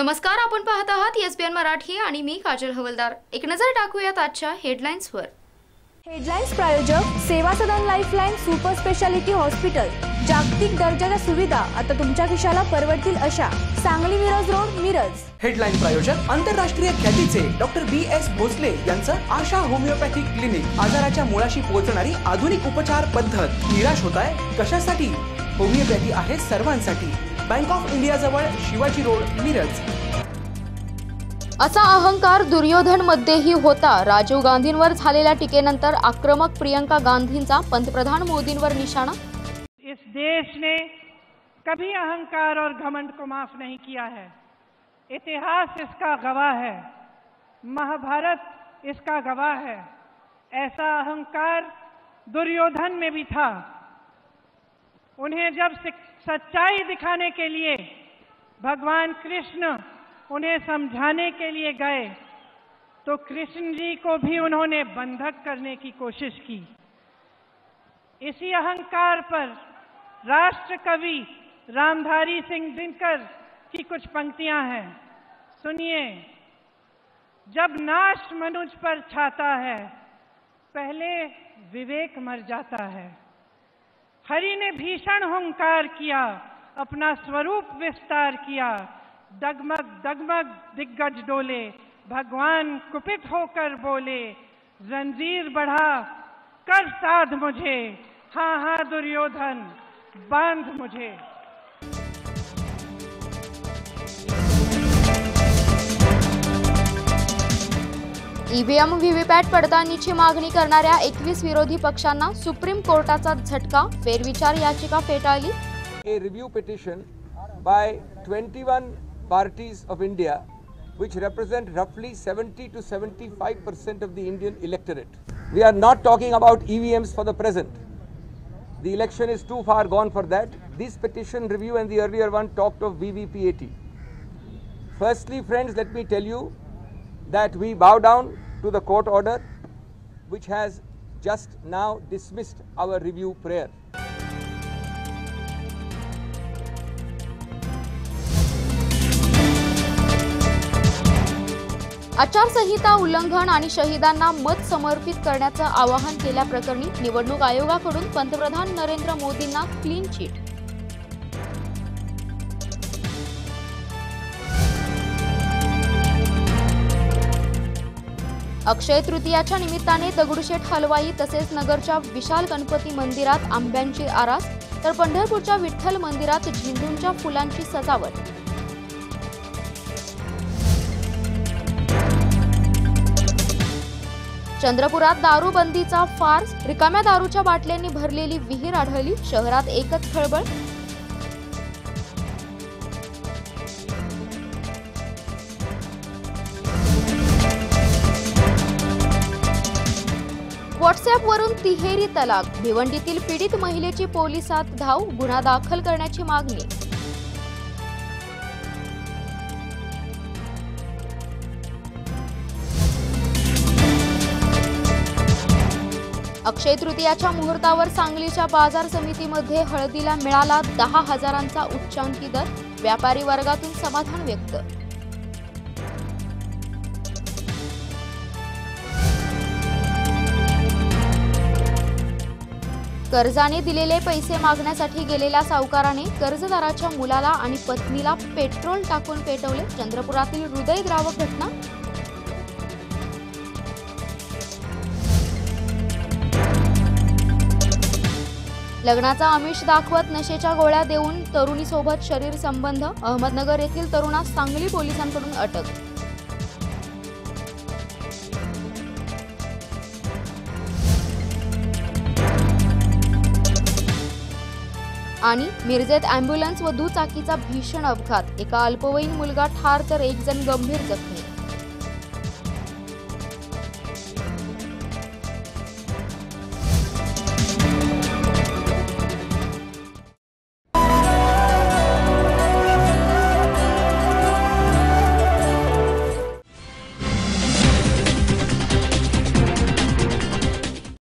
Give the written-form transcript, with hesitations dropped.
नमस्कार, आपण पाहत आहात एसबीएन मराठी आणि मी काजल हवलदार। एक नजर टाकूयात आजच्या हेडलाईन्सवर। हेडलाईन्स प्रायोजक सेवा सदन लाईफलाईन सुपर स्पेशालिटी हॉस्पिटल। जागतिक दर्जाच्या सुविधा आता तुमच्या खिशाला परवडतील अशा। सांगली मिरज रोड, मिरज। हेडलाईन प्रायोजक आंतरराष्ट्रीय ख्यातीचे डॉक्टर बी.एस. भोसले यांचं आशा होमिओपॅथिक क्लिनिक। आजाराच्या मुळाशी पोहोचणारी आधुनिक उपचार पद्धत। निराश होताय कशासाठी? होमिओपॅथी आहे सर्वांसाठी। बँक ऑफ इंडिया जवळ शिवाजी रोड, मिरज। असा अहंकार दुर्योधन मध्येही होता। राजीव गांधींवर झालेल्या टीकेनंतर आक्रमक प्रियंका गांधींचा पंतप्रधान मोदींवर निशाणा। इस देश ने कभी अहंकार और घमंड को माफ नहीं किया है। इतिहास इसका गवाह है, महाभारत इसका गवाह है। ऐसा अहंकार दुर्योधन में भी था। उन्हें जब सच्चाई दिखाने के लिए भगवान कृष्ण उन्हें समझाने के लिए गए तो कृष्ण जी को भी उन्होंने बंधक करने की कोशिश की। इसी अहंकार पर राष्ट्र कवि रामधारी सिंह दिनकर की कुछ पंक्तियां हैं, सुनिए। जब नाश मनुष्य पर छाता है, पहले विवेक मर जाता है। हरि ने भीषण हुंकार किया, अपना स्वरूप विस्तार किया। डगमग डगमग दिग्गज डोले, भगवान कुपित होकर बोले, जंजीर बढ़ा कर साध मुझे, हाँ हाँ दुर्योधन बांध मुझे। ईव्हीएम व्हीव्हीपॅट पडताळणीची मागणी करणाऱ्या 21 विरोधी पक्षांना सुप्रीम कोर्टाचा झटका। फेरविचार याचिका फेटाळली। A review petition by 21 parties of India, which represent roughly 70 to 75% of the Indian electorate. We are not talking about EVMs for the present. The election is too far gone for that. This petition review and the earlier one talked of VVPAT. Firstly, friends, let me tell you that we bow down to the court order, which has just now dismissed our review prayer. आचारसंहिता उल्लंघन आणि शहीदांना मत समर्पित करण्याचं आवाहन केल्याप्रकरणी निवडणूक आयोगाकडून पंतप्रधान नरेंद्र मोदींना क्लीन चिट। अक्षय तृतीयाच्या निमित्ताने दगडूशेठ हलवाई तसेच नगरच्या विशाल गणपती मंदिरात आंब्यांची आरास, तर पंढरपूरच्या विठ्ठल मंदिरात झेंडूंच्या फुलांची सजावट। चंद्रपुरात दारूबंदीचा फार्स, रिकाम्या दारूच्या बाटल्यांनी भरलेली विहीर आढळली। शहरात एकच खळबळ। व्हॉट्सअॅपवरून तिहेरी तलाक, भिवंडीतील पीडित महिलेची पोलिसात धाव, गुन्हा दाखल करण्याची मागणी। अक्षय तृतीयाच्या मुहूर्तावर सांगलीच्या बाजार समितीमध्ये हळदीला मिळाला 10,000चा उच्चांकी दर, व्यापारी वर्गातून समाधान व्यक्त। कर्जाने दिलेले पैसे मागण्यासाठी गेलेल्या सावकाराने कर्जदाराच्या मुलाला आणि पत्नीला पेट्रोल टाकून पेटवले। चंद्रपुरातील हृदयद्रावक घटना। लग्नाचा आमिष दाखवत नशेच्या गोळ्या देऊन तरुणीसोबत शरीर संबंध, अहमदनगर येथील तरुणास सांगली पोलिसांकडून अटक। आणि मिरजेत अँब्युलन्स व दुचाकीचा भीषण अपघात, एका अल्पवयीन मुलगा ठार तर एक जण गंभीर जखमी।